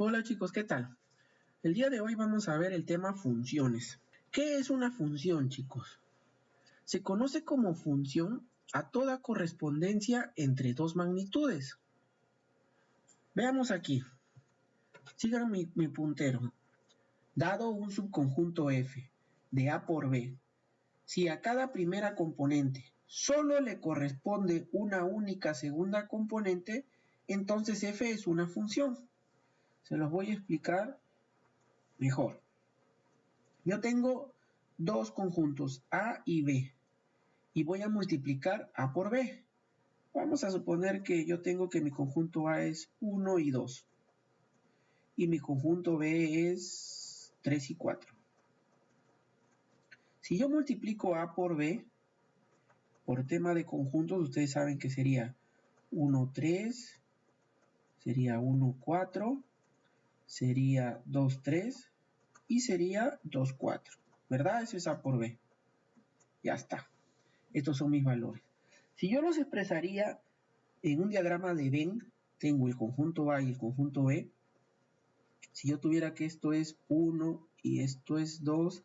Hola chicos, ¿qué tal? El día de hoy vamos a ver el tema funciones. ¿Qué es una función, chicos? Se conoce como función a toda correspondencia entre dos magnitudes. Veamos aquí. Sigan mi puntero. Dado un subconjunto F de A por B, si a cada primera componente solo le corresponde una única segunda componente, entonces F es una función. Se los voy a explicar mejor. Yo tengo dos conjuntos A y B y voy a multiplicar A por B. Vamos a suponer que yo tengo que mi conjunto A es 1 y 2 y mi conjunto B es 3 y 4. Si yo multiplico A por B, por tema de conjuntos, ustedes saben que sería 1, 3, sería 1, 4, sería 2, 3 y sería 2, 4. ¿Verdad? Eso es A por B. Ya está. Estos son mis valores. Si yo los expresaría en un diagrama de Venn, tengo el conjunto A y el conjunto B. Si yo tuviera que esto es 1 y esto es 2,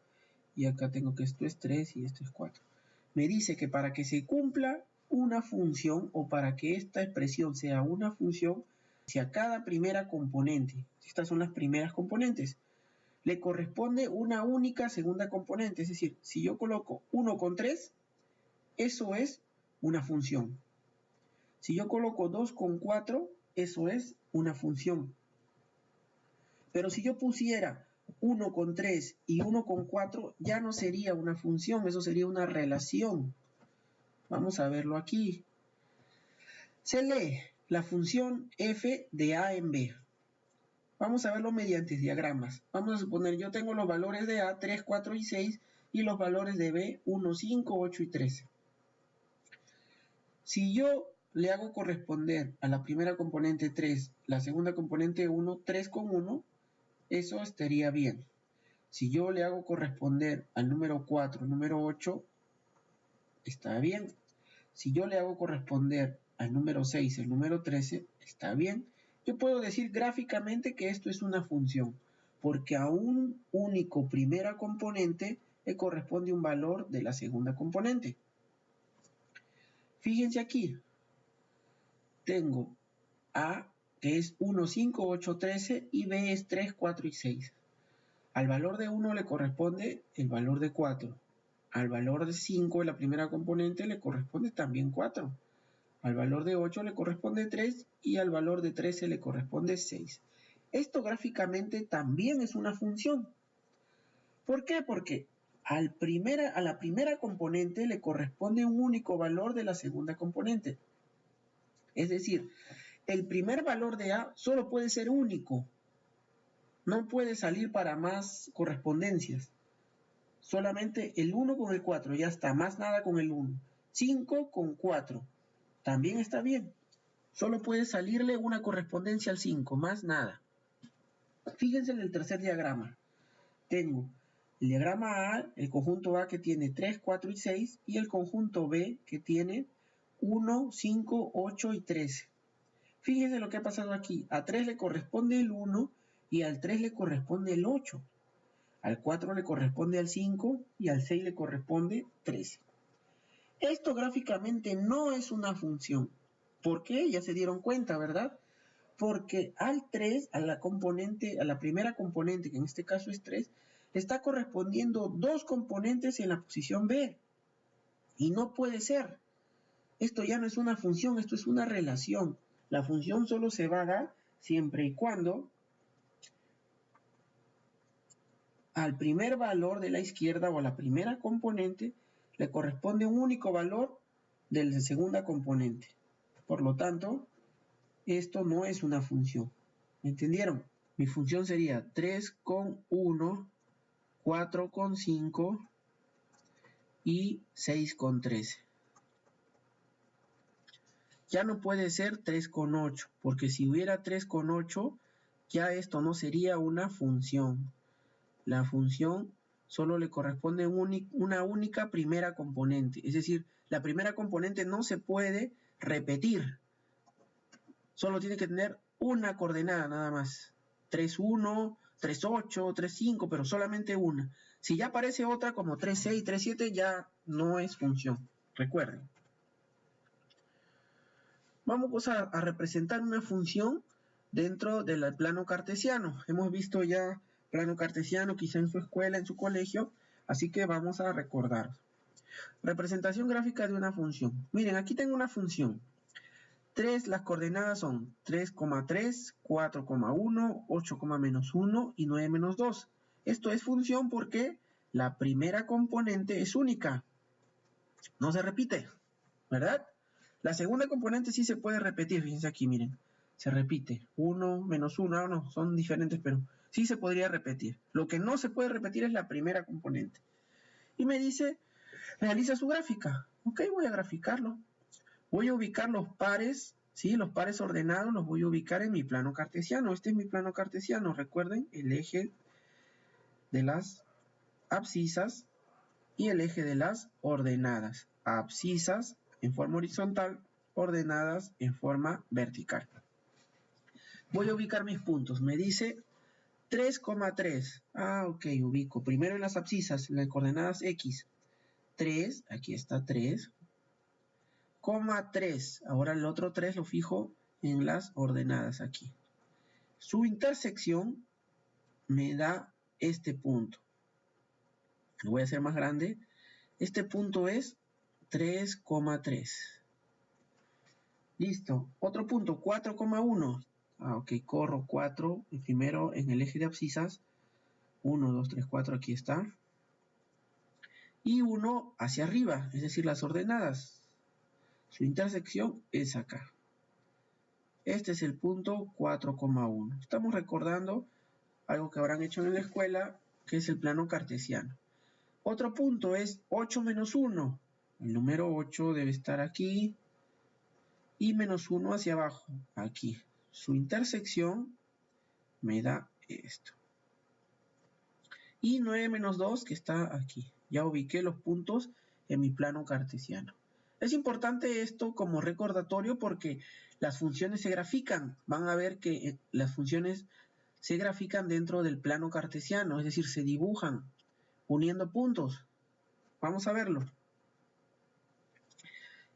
y acá tengo que esto es 3 y esto es 4. Me dice que para que se cumpla una función o para que esta expresión sea una función, si a cada primera componente, estas son las primeras componentes, le corresponde una única segunda componente. Es decir, si yo coloco 1 con 3, eso es una función. Si yo coloco 2 con 4, eso es una función. Pero si yo pusiera 1 con 3 y 1 con 4, ya no sería una función, eso sería una relación. Vamos a verlo aquí. Se lee la función f de a en b. Vamos a verlo mediante diagramas. Vamos a suponer, yo tengo los valores de a, 3, 4 y 6, y los valores de b, 1, 5, 8 y 13. Si yo le hago corresponder a la primera componente 3, la segunda componente 1, 3 con 1, eso estaría bien. Si yo le hago corresponder al número 4, número 8, está bien. Si yo le hago corresponder al número 6, el número 13, está bien. Yo puedo decir gráficamente que esto es una función, porque a un único primera componente le corresponde un valor de la segunda componente. Fíjense aquí. Tengo A, que es 1, 5, 8, 13, y B es 3, 4 y 6. Al valor de 1 le corresponde el valor de 4. Al valor de 5 de la primera componente le corresponde también 4. Al valor de 8 le corresponde 3 y al valor de 13 le corresponde 6. Esto gráficamente también es una función. ¿Por qué? Porque a la primera componente le corresponde un único valor de la segunda componente. Es decir, el primer valor de A solo puede ser único. No puede salir para más correspondencias. Solamente el 1 con el 4, ya está, más nada con el 1. 5 con 4, también está bien. Solo puede salirle una correspondencia al 5, más nada. Fíjense en el tercer diagrama. Tengo el diagrama A, el conjunto A que tiene 3, 4 y 6, y el conjunto B que tiene 1, 5, 8 y 13. Fíjense lo que ha pasado aquí. A 3 le corresponde el 1 y al 3 le corresponde el 8. Al 4 le corresponde al 5 y al 6 le corresponde 13. Esto gráficamente no es una función. ¿Por qué? Ya se dieron cuenta, ¿verdad? Porque al 3, a la primera componente, que en este caso es 3, está correspondiendo dos componentes en la posición B. Y no puede ser. Esto ya no es una función, esto es una relación. La función solo se va a dar siempre y cuando al primer valor de la izquierda o a la primera componente le corresponde un único valor de la segunda componente. Por lo tanto, esto no es una función. ¿Me entendieron? Mi función sería 3 con 1, 4 con 5 y 6 con 13. Ya no puede ser 3 con 8, porque si hubiera 3 con 8, ya esto no sería una función. La función solo le corresponde una única primera componente. Es decir, la primera componente no se puede repetir. Solo tiene que tener una coordenada nada más. 3,1, 3,8, 3,5, pero solamente una. Si ya aparece otra como 3,6, 3,7, ya no es función. Recuerden. Vamos a representar una función dentro del plano cartesiano. Hemos visto ya plano cartesiano quizá en su escuela, en su colegio, así que vamos a recordar. Representación gráfica de una función. Miren, aquí tengo una función. 3, las coordenadas son 3,3, 4,1, 8,-1 y 9-2. Esto es función porque la primera componente es única. No se repite, ¿verdad? La segunda componente sí se puede repetir. Fíjense aquí, miren. Se repite. 1, -1. No, son diferentes, pero sí se podría repetir. Lo que no se puede repetir es la primera componente. Y me dice, realiza su gráfica. Ok, voy a graficarlo. Voy a ubicar los pares, ¿sí? Los pares ordenados los voy a ubicar en mi plano cartesiano. Este es mi plano cartesiano. Recuerden, el eje de las abscisas y el eje de las ordenadas. Abscisas en forma horizontal, ordenadas en forma vertical. Voy a ubicar mis puntos. Me dice 3,3. Ah, ok, ubico. Primero en las abscisas, en las coordenadas X. 3, aquí está 3. 3. Ahora el otro 3 lo fijo en las ordenadas aquí. Su intersección me da este punto. Lo voy a hacer más grande. Este punto es 3,3. Listo. Otro punto, 4,1. Ah, ok, corro 4. Primero en el eje de abscisas. 1, 2, 3, 4, aquí está. Y 1 hacia arriba, es decir, las ordenadas. Su intersección es acá. Este es el punto 4,1. Estamos recordando algo que habrán hecho en la escuela, que es el plano cartesiano. Otro punto es 8-1. El número 8 debe estar aquí. Y -1 hacia abajo, aquí. Su intersección me da esto. Y 9-2, que está aquí. Ya ubiqué los puntos en mi plano cartesiano. Es importante esto como recordatorio porque las funciones se grafican. Van a ver que las funciones se grafican dentro del plano cartesiano, es decir, se dibujan uniendo puntos. Vamos a verlo.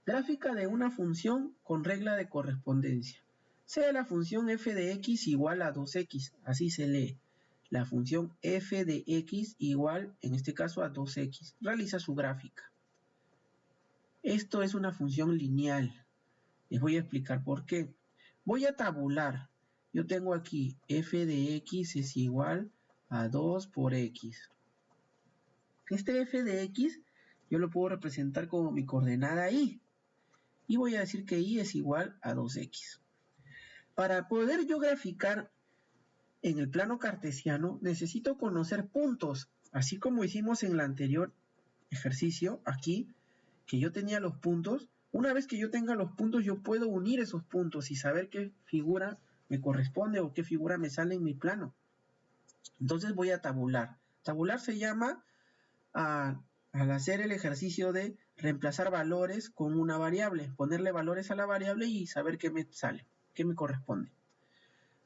Gráfica de una función con regla de correspondencia. Sea la función f de x igual a 2x, así se lee. La función f de x igual, en este caso, a 2x. Realiza su gráfica. Esto es una función lineal. Les voy a explicar por qué. Voy a tabular. Yo tengo aquí f de x es igual a 2 por x. Este f de x yo lo puedo representar como mi coordenada y. Y voy a decir que y es igual a 2x. Para poder yo graficar en el plano cartesiano, necesito conocer puntos, así como hicimos en el anterior ejercicio, aquí, que yo tenía los puntos. Una vez que yo tenga los puntos, yo puedo unir esos puntos y saber qué figura me corresponde o qué figura me sale en mi plano. Entonces voy a tabular. Tabular se llama, al hacer el ejercicio de reemplazar valores con una variable, ponerle valores a la variable y saber qué me sale, qué me corresponde.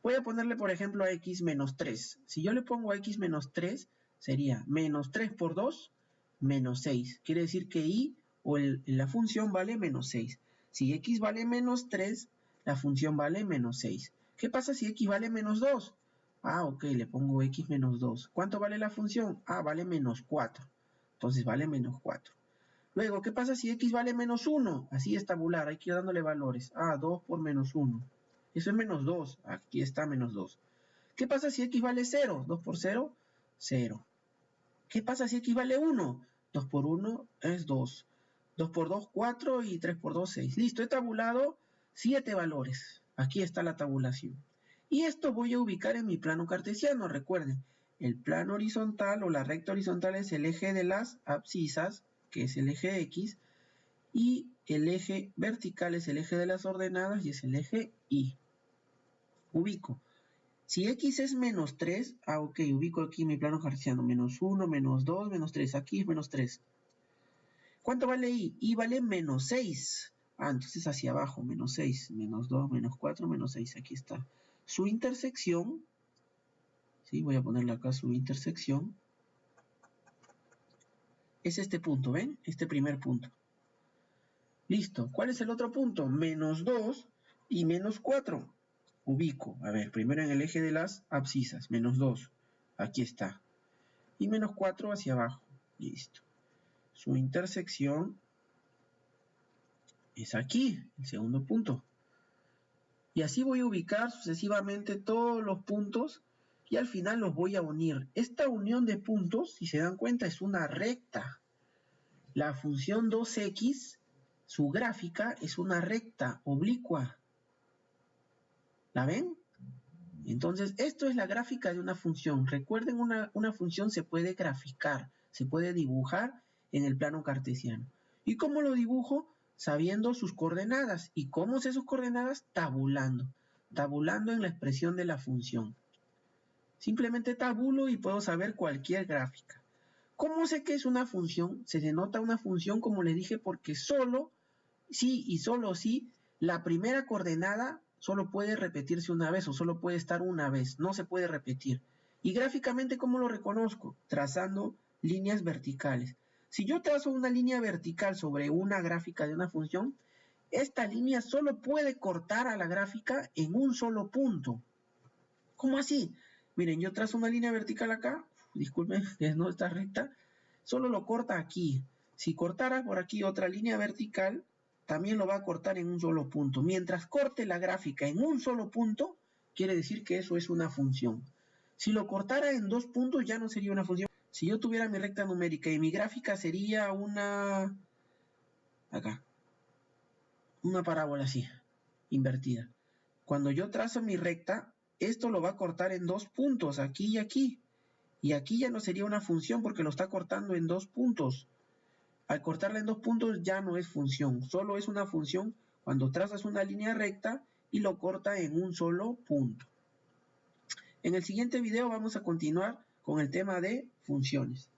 Voy a ponerle, por ejemplo, a x menos 3. Si yo le pongo a x menos 3, sería menos 3 por 2, menos 6. Quiere decir que y o la función vale menos 6. Si x vale menos 3, la función vale menos 6. ¿Qué pasa si x vale menos 2? Ah, ok, le pongo x menos 2. ¿Cuánto vale la función? Ah, vale menos 4. Entonces vale menos 4. Luego, ¿qué pasa si x vale menos 1? Así es tabular, hay que ir dándole valores. Ah, 2 por menos 1. Eso es menos 2. Aquí está menos 2. ¿Qué pasa si x vale 0? 2 por 0, 0. ¿Qué pasa si x vale 1? 2 por 1 es 2. 2 por 2, 4 y 3 por 2, 6. Listo, he tabulado 7 valores. Aquí está la tabulación. Y esto voy a ubicar en mi plano cartesiano. Recuerden, el plano horizontal o la recta horizontal es el eje de las abscisas, que es el eje X, y el eje vertical es el eje de las ordenadas y es el eje Y. Ubico. Si x es menos 3, ok, ubico aquí mi plano cartesiano. Menos 1, menos 2, menos 3. Aquí es menos 3. ¿Cuánto vale y? Y vale menos 6. Ah, entonces hacia abajo, menos 6. Menos 2, menos 4, menos 6. Aquí está. Su intersección ¿sí? Voy a ponerle acá su intersección. Es este punto, ¿ven? Este primer punto. Listo. ¿Cuál es el otro punto? Menos 2 y menos 4. Ubico. A ver, primero en el eje de las abscisas. Menos 2. Aquí está. Y menos 4 hacia abajo. Listo. Su intersección es aquí, el segundo punto. Y así voy a ubicar sucesivamente todos los puntos y al final los voy a unir. Esta unión de puntos, si se dan cuenta, es una recta. La función 2x, su gráfica es una recta oblicua. ¿La ven? Entonces, esto es la gráfica de una función. Recuerden, una función se puede graficar, se puede dibujar en el plano cartesiano. ¿Y cómo lo dibujo? Sabiendo sus coordenadas. ¿Y cómo sé sus coordenadas? Tabulando. Tabulando en la expresión de la función. Simplemente tabulo y puedo saber cualquier gráfica. ¿Cómo sé que es una función? Se denota una función, como le dije, porque solo, sí y solo sí, la primera coordenada solo puede repetirse una vez o solo puede estar una vez, no se puede repetir. Y gráficamente, ¿cómo lo reconozco? Trazando líneas verticales. Si yo trazo una línea vertical sobre una gráfica de una función, esta línea solo puede cortar a la gráfica en un solo punto. ¿Cómo así? Miren, yo trazo una línea vertical acá, disculpen, que no está recta, solo lo corta aquí. Si cortara por aquí otra línea vertical, también lo va a cortar en un solo punto. Mientras corte la gráfica en un solo punto, quiere decir que eso es una función. Si lo cortara en dos puntos, ya no sería una función. Si yo tuviera mi recta numérica y mi gráfica sería una parábola así, invertida. Cuando yo trazo mi recta, esto lo va a cortar en dos puntos, aquí y aquí. Y aquí ya no sería una función porque lo está cortando en dos puntos. Al cortarla en dos puntos ya no es función, solo es una función cuando trazas una línea recta y lo corta en un solo punto. En el siguiente video vamos a continuar con el tema de funciones.